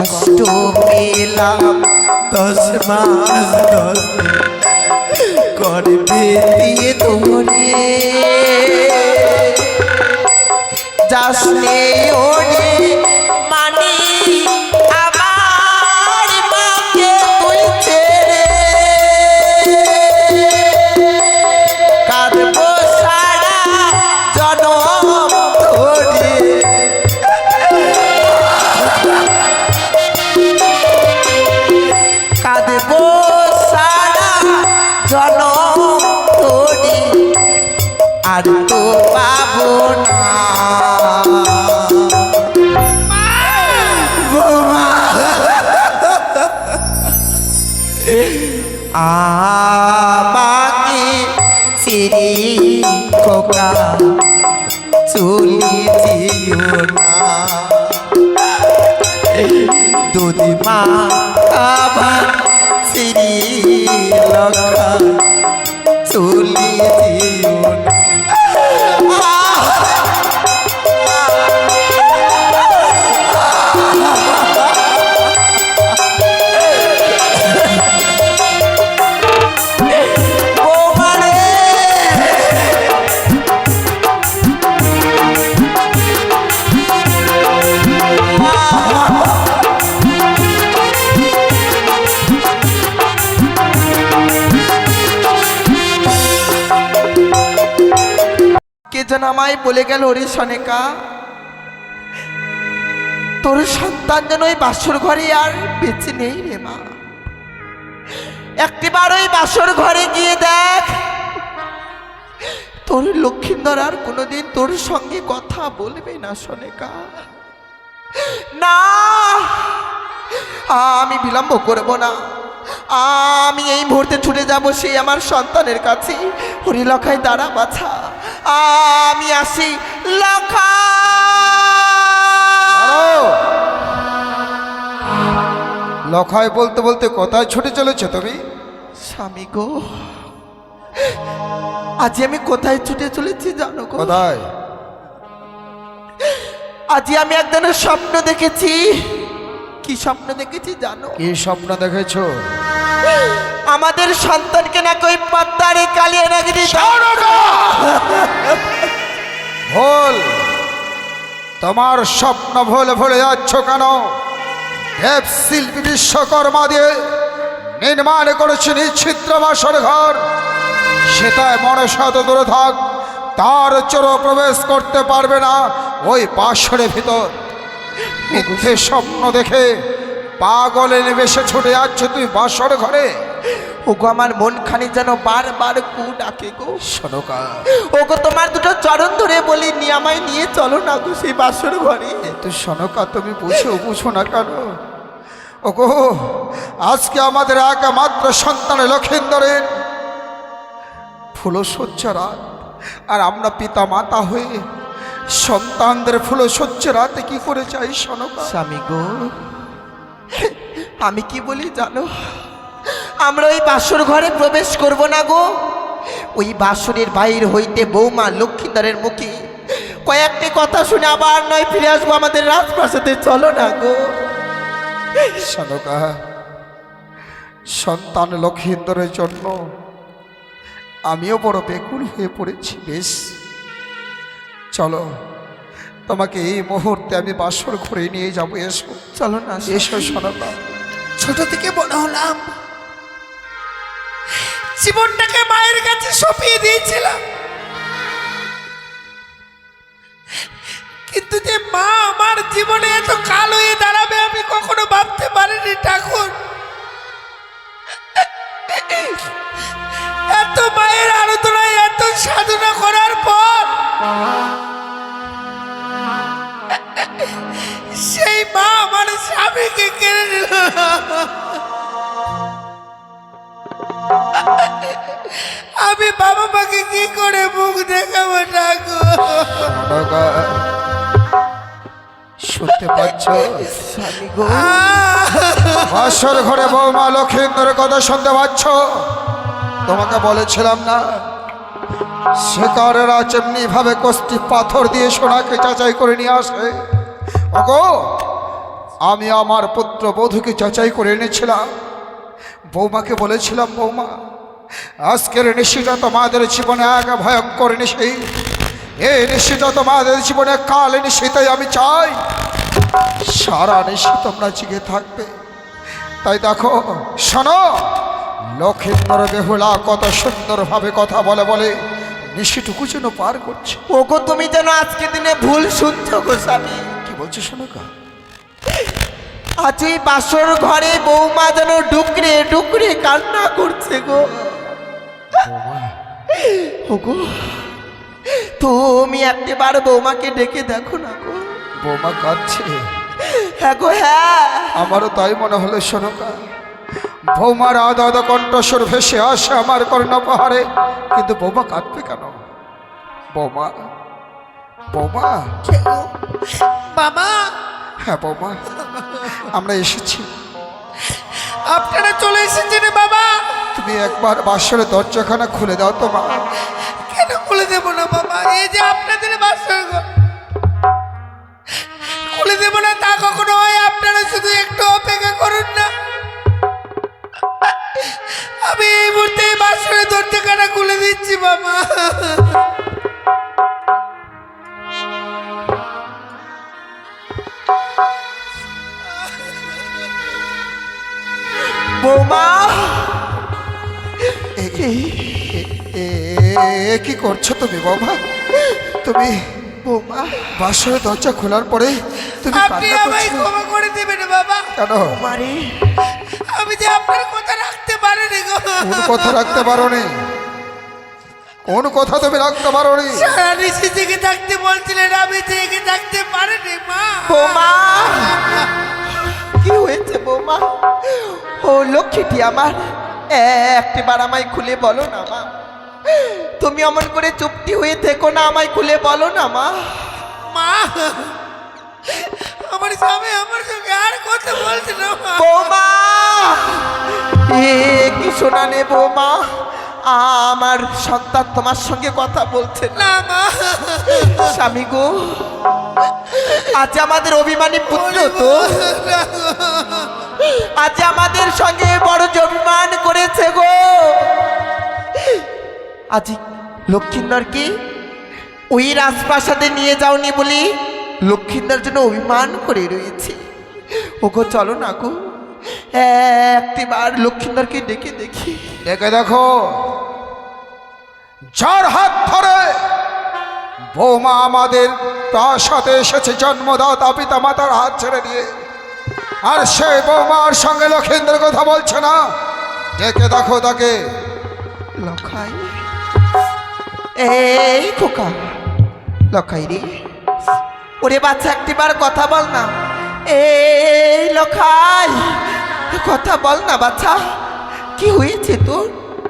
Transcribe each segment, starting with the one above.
কষ্ট পেলাম 10 মাস 10 গর্ভে দিয়ে তোরে যাসনে ওরে মানি আমার মাকে তুই ছেড়ে কাঁদবো সারা জনম ধরে কাঁদবো সারা জনম ধরে আর তো পাবো না আমাকে ছেড়ে খোকা চলে যেও না দুধি মা আবার শ্রীলঙ্কা চলে যেও না যেন আমায় বলে গেল ওরে সনেকা তোর সন্তান যেন ওই বাসর ঘরে আর বেঁচে নেই রে মা একটিবার ওই বাসর ঘরে গিয়ে দেখ তোর লক্ষ্মীন্দর আর কোনোদিন তোর সঙ্গে কথা বলবে না সনেকা না আমি বিলম্ব করব না আমি এই মুহূর্তে ছুটে যাব সেই আমার সন্তানের কাছে হরি লখাই দাঁড়া বাছা আমি আসি লখা লখাই বলতে বলতে কোথায় ছুটে চলেছো তুমি স্বামী গো আজ আমি কোথায় ছুটে চলেছি জানো গো কোথায় আজ আমি একদিনের স্বপ্ন দেখেছি কি স্বপ্ন দেখেছি জানো কি স্বপ্ন দেখেছো আমাদের সন্তানকে না কই পদ্মারে কালিয়ে নাকি ভুল তোমার স্বপ্ন ভুলে ভুলে যাচ্ছ কেন দেব শিল্পী বিশ্বকর্মা দিয়ে নির্মাণ করেছে নিচ্ছিদ্র বাসর ঘর সেটায় মনসাত দূরে থাক তার চোর প্রবেশ করতে পারবে না ওই বাসরের ভিতর মিথ্যে স্বপ্ন দেখে পাগলে নিবেশে ছুটে যাচ্ছ তুই বাসর ঘরে ওগো আমার মনখানি যেন বারবার কু ডাকে গো শোনকা ওগো তোমার দুটো চরণ ধরে বলি আমায় নিয়ে চলো না গো সেই বাসর ঘরে তুই শোনকা তুমি বুঝো না কেন ওগো আজকে আমাদের একমাত্র সন্তান লক্ষিন্দরের ফুলশয্যা রাত আর আমরা পিতা মাতা হয়ে সন্তানদের ফুলশয্যা রাতে কি করে চাই শোনকা স্বামী গো আমি কি বলি জানো আমরা ওই বাসর ঘরে প্রবেশ করব না গো ওই বাসরের বাইরে হইতে বৌমা লক্ষ্মীন্দরের মুখে কয়েকটি কথা শুনে আবার নয় ফিরে আসবো আমাদের রাজপ্রাসাদে চলো না গো শোনকা সন্তান লক্ষিন্দরের জন্য আমিও বড় বেকুল হয়ে পড়েছি বেশ চলো তোমাকে এই মুহূর্তে আমি বাসর ঘরে নিয়ে যাবো এসো চলো না এসো শোনকা ছোট থেকে বড় হলাম জীবনটাকে মায়ের কাছে সঁপিয়ে দিয়েছিলাম কিন্তু যে মা আমার জীবনে এত কালো হয়ে দাঁড়াবে আমি কখনো ভাবতে পারিনি ঠাকুর এত মায়ের আরাধনায় এত সাধনা করার পর সেই মা আমার স্বামীকে কেড়ে নিল আমি বাবা মাকে কি করে মুখ দেখাবো ঠাকুর শুনতে পাচ্ছ বাসর ঘরে বৌমা লক্ষিন্দরের কথা শুনতে পাচ্ছ তোমাকে বলেছিলাম না শিকারেরা যেমনি ভাবে কষ্টি পাথর দিয়ে সোনাকে যাচাই করে নিয়ে আসে ওগো আমি আমার পুত্র বধূকে যাচাই করে এনেছিলাম। বৌমাকে বলেছিলাম, বৌমা আজকের নিশিটা তোমাদের জীবনে এক ভয়ঙ্কর নিশি। এই নিশিটা তোমাদের জীবনে কাল নিশিতেই আমি চাই সারা নিশি তোমরা জেগে থাকবে। তাই দেখো, শোনো, লক্ষিন্দর বেহুলা কত সুন্দরভাবে কথা বলে বলে নিশিটুকু যেন পার করছে। ওগো তুমি যেন আজকে দিনে ভুল শুনছো গো স্বামী। কি বলছো শোনো কা? আজ এই বাসর ঘরে বৌমা যেন ডুকরে ডুকরে কান্না করছে গো। ওগো তুমি একবার বৌমাকে ডেকে দেখো না গো। বৌমা কাঁদছে? হ্যাঁ গো হ্যাঁ। আমারও তাই মনে হলো শোনো কা। বৌমার আদা আদা কণ্ঠস্বর ভেসে আসে আমার কর্ণ পাহাড়ে, কিন্তু বৌমা কাঁদবে কেন? বৌমা, বৌমা। বাবা। হ্যাঁ বৌমা, আমরা এসেছি। আপনারা চলে এসেছেন বাবা। তুমি একবার বাসরের দরজাখানা খুলে দাও তো মা। কেন খুলে দেবো না বাবা? এই যে আপনাদের বাসর ঘর, খুলে দেবো না তা কখনো হয়? আপনারা শুধু একটু অপেক্ষা করুন না। আমি এই মুহূর্তে বাসরের দরজাখানা খুলে দিচ্ছি বাবা। বৌমা, কি করছো তুমি বৌমা? তুমি বৌমা বাসরের দরজা খোলার পরে তুমি আপনি কান্না আমায় করছো ক্ষমা করে দেবেন বাবা। কেন? মারে আমি যে আপনার কথা রাখতে পারিনি গো। কোন কথা রাখতে পারোনি? কোন কথা তুমি রাখতে পারোনি? সারা নিশি জেগে থাকতে বলছিলেন, আমি জেগে থাকতে পারিনি মা। বৌমা কি হয়েছে বৌমা? ও লক্ষ্মীটি আমার, একটিবার আমায় খুলে বলো না মা। তুমি অমন করে চুপটি হয়ে থেকো না, আমায় খুলে বলো না মা। মা আমার স্বামী আমার সঙ্গে আর কথা বলছে না বৌমা। কি শোনা নে বৌমা, আমার সন্তান তোমার সঙ্গে কথা বলছে না মা। স্বামী গো, আজ আমাদের অভিমানী পুত্র তো আজ আমাদের সঙ্গে বড় অভিমান করেছে গো। আজ লক্ষ্মীন্দর কি ওই রাজপ্রাসাদে নিয়ে যাওনি বলি লক্ষ্মীন্দর জন্য অভিমান করে রয়েছে। ওগো চলো না গো, একটিবার লক্ষ্মীন্দরকে ডেকে দেখি। ডেকে দেখো, যার হাত ধরে বৌমা আমাদের প্রাসাদে এসেছে জন্মদাতা পিতা মাতার হাত ছেড়ে দিয়ে, আর সেই বৌমার সঙ্গে লক্ষিন্দর কথা বলছে না। ডেকে দেখো তাকে। লখাই, এই খোকা লখাই রে, ওরে বাচ্চা একটিবার কথা বল না। এই লখাই, কথা বল না বাচ্চা, কি হয়েছে তোর?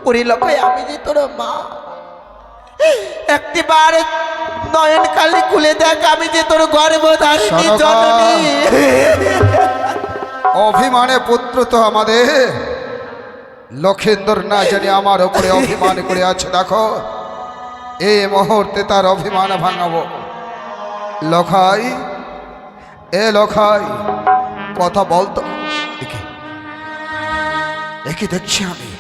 ওরে লখাই, আমি যে তোর মা, একটিবার নয়ন কালি খুলে দেখ, আমি যে তোর গর্ভধারিণী জননী। অভিমানে পুত্র তো আমাদের লক্ষিন্দর না জানি আমার উপরে অভিমান করে আছে। দেখো, এই মুহূর্তে তার অভিমান ভাঙাবো। লখাই, এ লখাই, কথা বলতো। একে দেখছি আমি,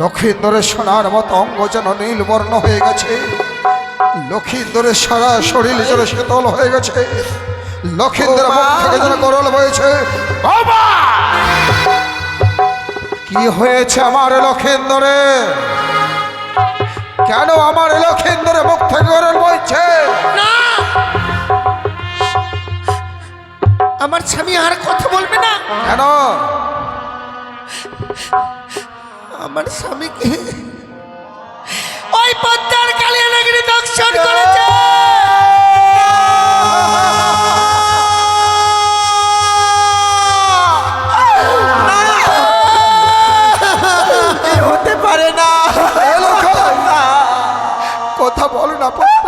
লক্ষিন্দরের সোনার মতো অঙ্গ যেন নীল বর্ণ হয়ে গেছে। লক্ষিন্দরের সারা শরীর যেন শীতল হয়ে গেছে। লক্ষিন্দরের মুখ থেকে যেন গরল বয়েছে। বাবা, কি হয়েছে আমার লক্ষিন্দরে? কেন আমার লক্ষিন্দরের মুখ থেকে গরল বইছে? আমার স্বামী আর কথা বলবে না কেন? আমার স্বামীকে ওই পদ্মার কালিয়ানগরী দর্শন করেছে। হতে পারে না। কথা বল না পুত্র,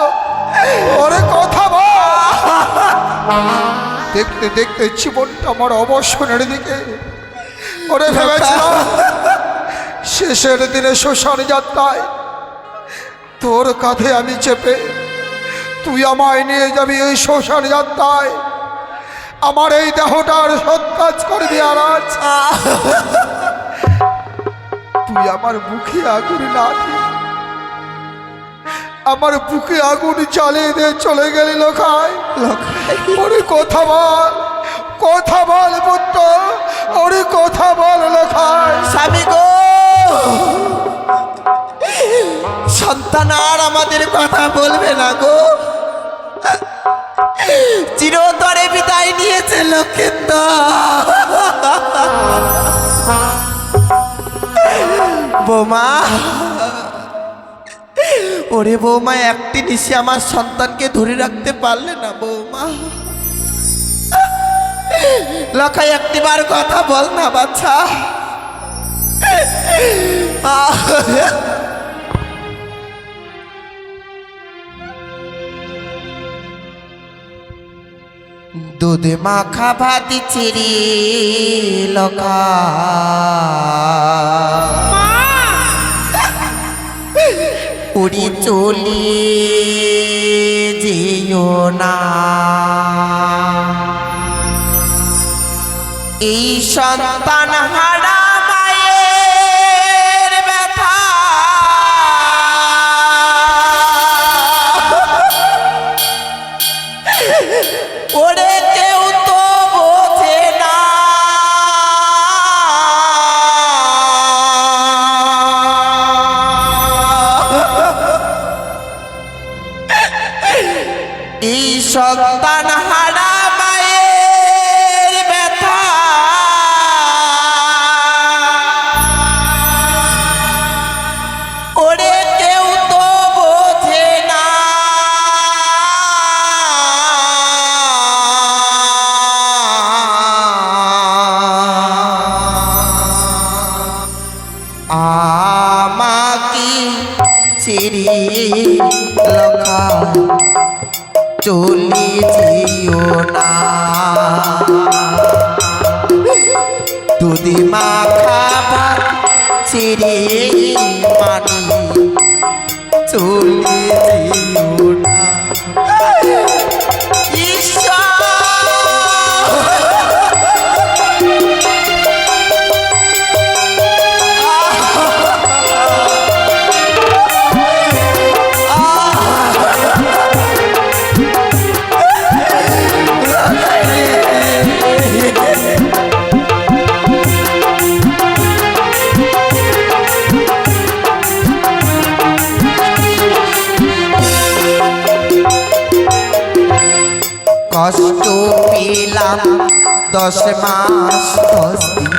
ওরে কথা বল। দেখতে দেখতে জীবনটা আমার অবসরের দিকে। ওরে ভেবেছিলাম শেষের দিনে শ্মশান যাত্রায় তোর কাঁধে আমি চেপে তুই আমায় নিয়ে যাবি ওই শ্মশান যাত্রায়। আমার এই দেহটার সৎ কাজ করবি আরাজ। তুই আমার মুখে আগুন না দিয়ে আমার বুকে আগুন জ্বালিয়ে দিয়ে চলে গেলি লোকায়। ওরে কথা বল, কথা বল পুত্র, ওরে কথা বল লোকায়। স্বামী গো, সন্তান আর আমাদের কথা বলবে না গো, চিরতরে বিদায় নিয়েছে লক্ষেন্দর। বৌমা, ওরে বৌমা, একটি নিশি আমার সন্তানকে ধরে রাখতে পারলে না বৌমা। লখাই একটিবার কথা বল না বাচ্চা। দুধ মাখা ভাত চিরি লখা, উড়ি চলি যেও না, এই সন্তান হারা মায়ের ব্যথা, ওরে কেউ তো বোঝে না। এই সন্তান হারা মায়ের ব্যথা, ওরে কেউ তো বোঝে না। আমাকে ছেড়ে লখা চলে যেও না, দুধ মাখা ভাত ছেড়ে মানি চলে যেও না। কষ্ট পেলাম 10 মাস 10 দিন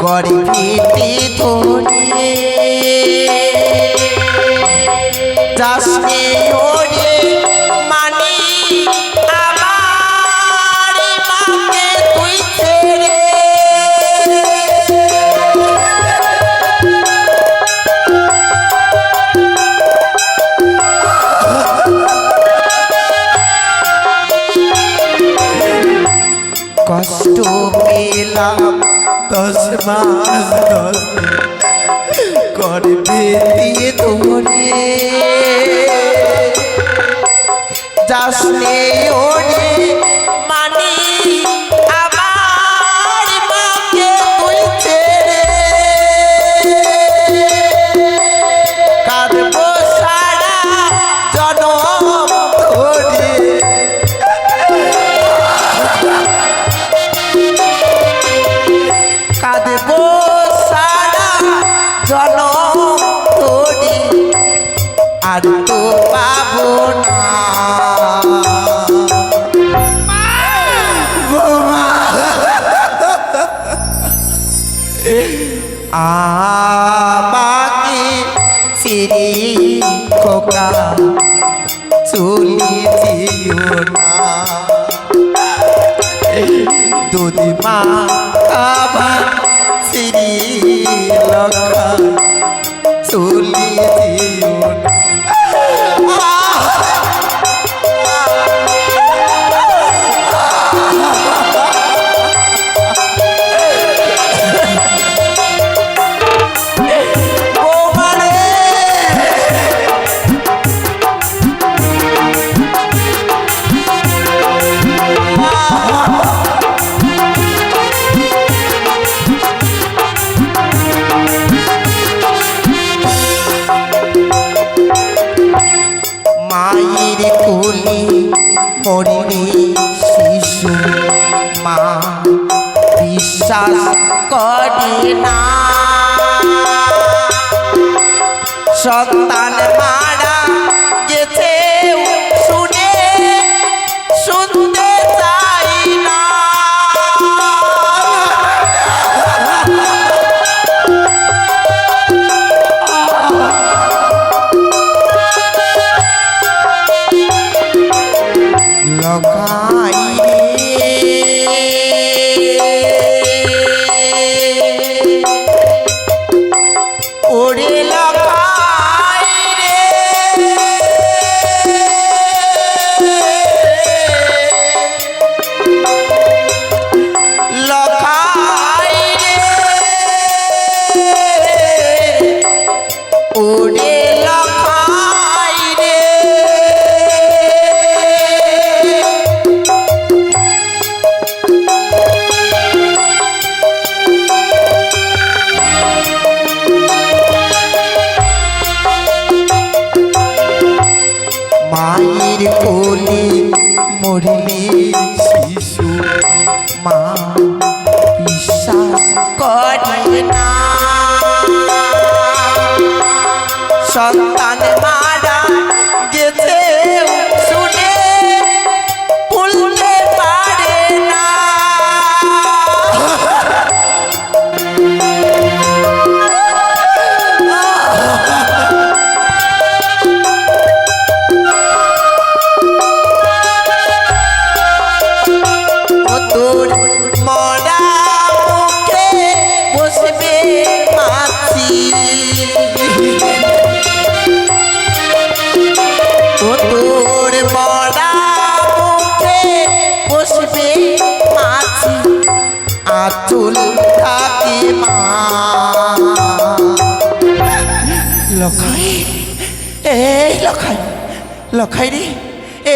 গর্ভেতে ধরে, যাসনে ওরে মানি আমার মাকে তুই ছেড়ে। কষ্ট পেলাম 10 মাস 10 দিন গর্ভে দিয়ে ধরে, যাসনে ওরে মানি আমার মাকে তুই ছেড়ে। কাঁদবো সারা জনম ধরে, কাঁদবো সারা জনম ধরে, আর তো পাবো না। আমাকে ছেড়ে খোকা চলে যেও না, দুধ মাখা ভাত ছেড়ে লখা চলে যেও না। মরিনি শিশু মা বিশ্বাস করে না সন্তান মারা গেছে শুনে শুনতে চাই না লগাই ওরে লগাই রে লগাই রে ওরে লগাই রে মায়ের কোলে মরলে শিশু মা বিশ্বাস করে না সন্তান মারা গেছে শুনে ভুলতে পারে না তোর মরা মুখে বসবে মাছি ও তোর মরা মুখে বসবে মাছি আচল থাকে মা লখাই এই লখাই লখাই রে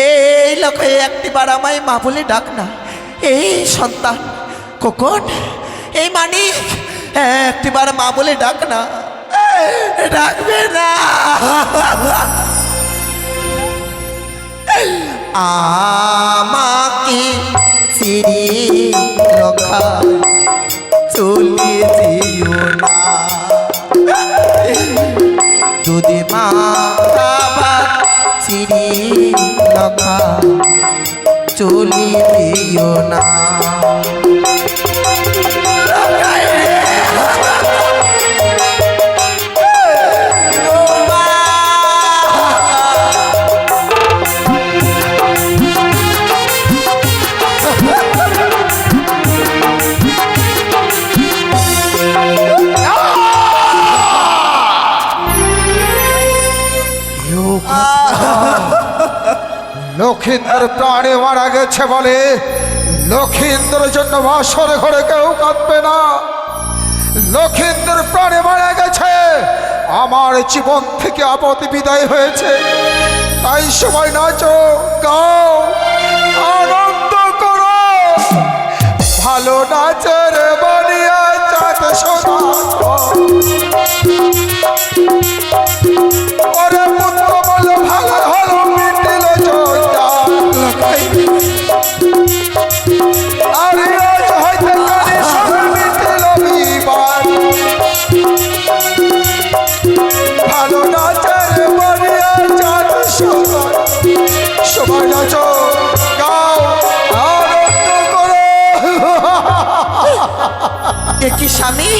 এই লখাই একটিবার আমায় মা বলে ডাক না এই সন্তান কখন এই মানিক একটিবার মা বলে ডাক না ডাকবে না আমাকে ছেড়ে রক্ষা চলে যেও না দুধে মা খাবার ছেড়ে রক্ষা চলে দিও না লক্ষিন্দর প্রাণে মারা গেছে বলে লক্ষিন্দরের জন্য বাসর ঘরে কেউ কাঁদবে না। লক্ষিন্দর প্রাণে মারা গেছে, আমার জীবন থেকে আপদ বিদায় হয়েছে, তাই সবাই নাচো, গাও, আনন্দ করো। ভালো নাচের বলিয়া চাঁদ সোনা ওরে পুত্র বলো ভালো হলো মিটিল জয়টা আরে আজ হইতে কানে সবে মিটিল বিবাদ। ভালো নাচের বলিয়া চাঁদ সোনা সবাই নাচো, গাও, আনন্দ করো। কি স্বামী,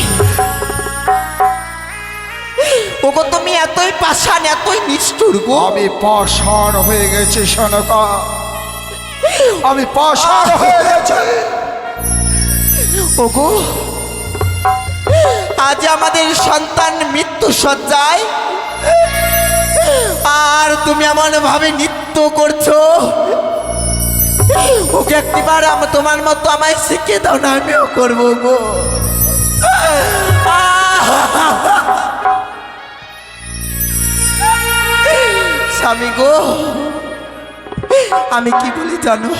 ওগো তুমি এতই পাষাণ, এতই নিষ্ঠুর গো। আমি পাষাণ হয়ে গেছি সনকা, আমি পাষাণ হয়ে গেছি। ওগো আজ আমাদের সন্তান মৃত্যু সজ্জায়, আর তুমি এমন ভাবে নৃত্য করছো। ওকে একটিবার তোমার মতো আমায় শিখিয়ে দাও না, আমিও করবো গো। স্বামী গো, আমি কি বলি জানো,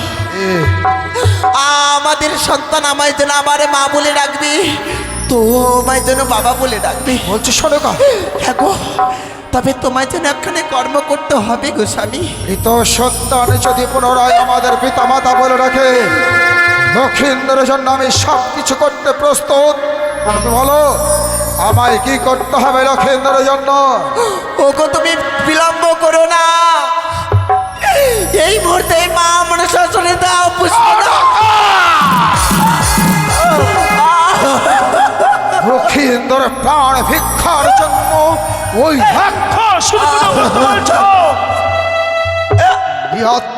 আমাদের সন্তান আমায় যেন আবার মা বলে ডাকবে, তো আমায় যেন বাবা বলে ডাকবে। বলছি সনকা, হ্যাঁ গো, তবে তোমায় যেন এখানে কর্ম করতে হবে গো স্বামী। মৃত সন্তান যদি পুনরায় আমাদের পিতা মাতা বলে রাখে লক্ষিন্দরের জন্য আমি সব কিছু করতে প্রস্তুত, তুমি বলো আমায় কি করতে হবে লক্ষিন্দরের জন্য? ওগো তুমি বিলম্ব করো না, এই মুহূর্তে মা মনসা চলে দাও, পুষ্প দাও। লক্ষিন্দরের প্রাণ ভিক্ষার জন্য ওই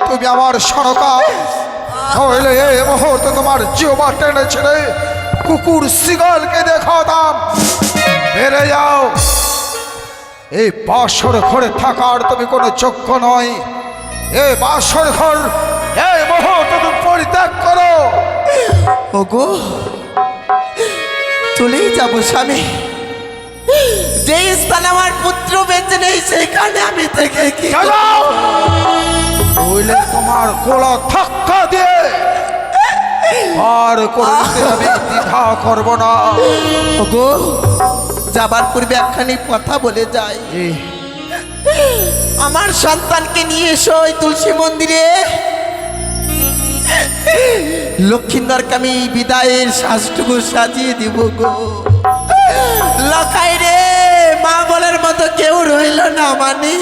তুমি আমার সরকা, নইলে এই মুহূর্তে তোমার জিওবা টেনে ছেড়ে কুকুর শিগালকে দেখাতাম। বেড়ে যাও, এই বাসর ঘরে থাকার তুমি কোনো যোগ্য নয়। এই বাসর ঘর এই মুহূর্তে তুমি পরিত্যাগ করো। ওগো চলেই যাব স্বামী, যে স্থানে আমার পুত্র বেঁচে নেই সেখানে আমি থেকে কি নইলে তোমার গোলা ধাক্কা দিয়ে আর করতে আমি দ্বিধা করবো না। ওগো যাবার পূর্বে একখানি কথা বলে যাই, আমার সন্তানকে নিয়ে এসো ওই তুলসী মন্দিরে। লক্ষিন্দরকে আমি বিদায়ের শ্বাসটুকু সাজিয়ে দিব গো। লখাই রে, মা বলার মতো কেউ রইল না মানে।